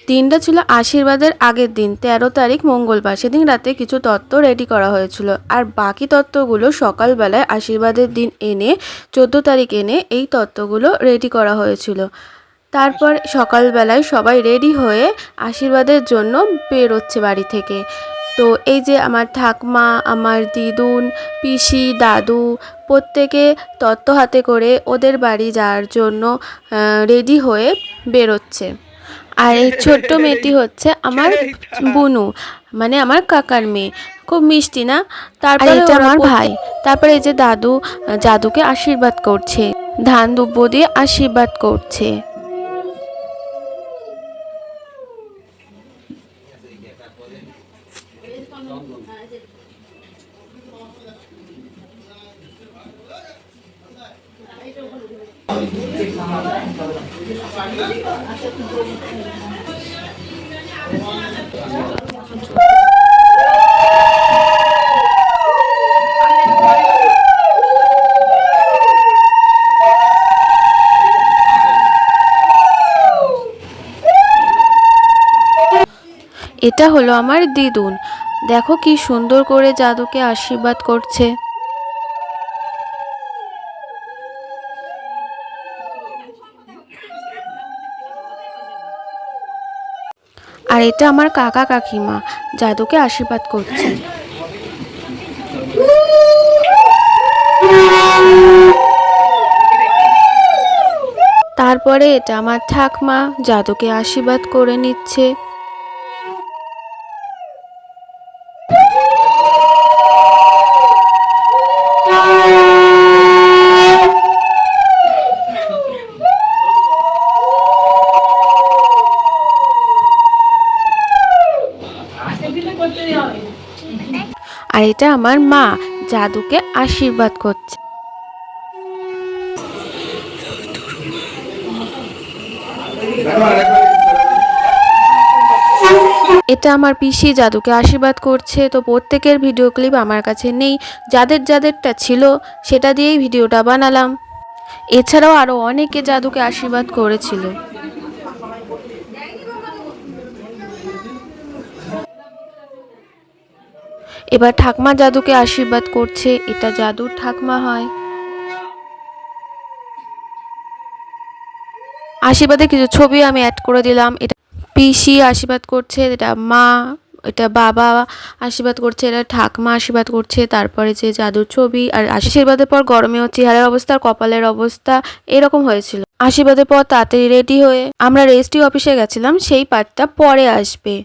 দিনটা ছিল আশীর্বাদের আগের দিন, 13 তারিখ মঙ্গলবার। সেদিন রাতে কিছু তত্ত্ব রেডি করা হয়েছিল, আর বাকি তত্ত্বগুলো সকালবেলায় আশীর্বাদের দিন এনে 14 তারিখ এনে এই তত্ত্বগুলো রেডি করা হয়েছিল। তারপর সকালবেলায় সবাই রেডি হয়ে আশীর্বাদের জন্য বেরোচ্ছে বাড়ি থেকে। তো এই যে আমার ঠাকমা, আমার দিদুন, পিসি, দাদু প্রত্যেকে তত্ত্ব হাতে করে ওদের বাড়ি যাওয়ার জন্য রেডি হয়ে বেরোচ্ছে। আর এই ছোট্ট মেয়েটি হচ্ছে আমার বুনু, মানে আমার কাকার মেয়ে। খুব মিষ্টি না? তারপরে এটা আমার ভাই। তারপরে এই যে দাদু জাদুকে আশীর্বাদ করছে, ধান দুব্বো দিয়ে আশীর্বাদ করছে। এটা হলো আমার দিদুন। দেখো কি সুন্দর করে জাদুকে আশীর্বাদ করছে। আর এটা আমার কাকা কাকিমা জাদুকে আশীর্বাদ করছে। তারপরে এটা আমার ঠাকমা জাদুকে আশীর্বাদ করে নিচ্ছে। আর এটা আমার মা জাদুকে আশীর্বাদ করছে। এটা আমার পিসি জাদুকে আশীর্বাদ করছে। তো প্রত্যেকের ভিডিও ক্লিপ আমার কাছে নেই, যাদের যাদেরটা ছিল সেটা দিয়েই ভিডিওটা বানালাম। এছাড়াও আরও অনেকে জাদুকে আশীর্বাদ করেছিল। এবার ঠাকমা জাদুকে আশীর্বাদ করছে, এটা জাদুর ঠাকমা হয়। আশীর্বাদে কিছু ছবি আমি অ্যাড করে দিলাম। এটা পিসি আশীর্বাদ করছে, এটা মা, এটা বাবা আশীর্বাদ করছে, এটা ঠাকমা আশীর্বাদ করছে। তারপরে যে জাদুর ছবি, আর আশীর্বাদের পর গরমে চেহারার অবস্থা, কপালের অবস্থা এরকম হয়েছিল। আশীর্বাদের পর তাড়াতাড়ি রেডি হয়ে আমরা রেজিস্ট্রি অফিসে গেছিলাম, সেই পার্টটা পরে আসবে।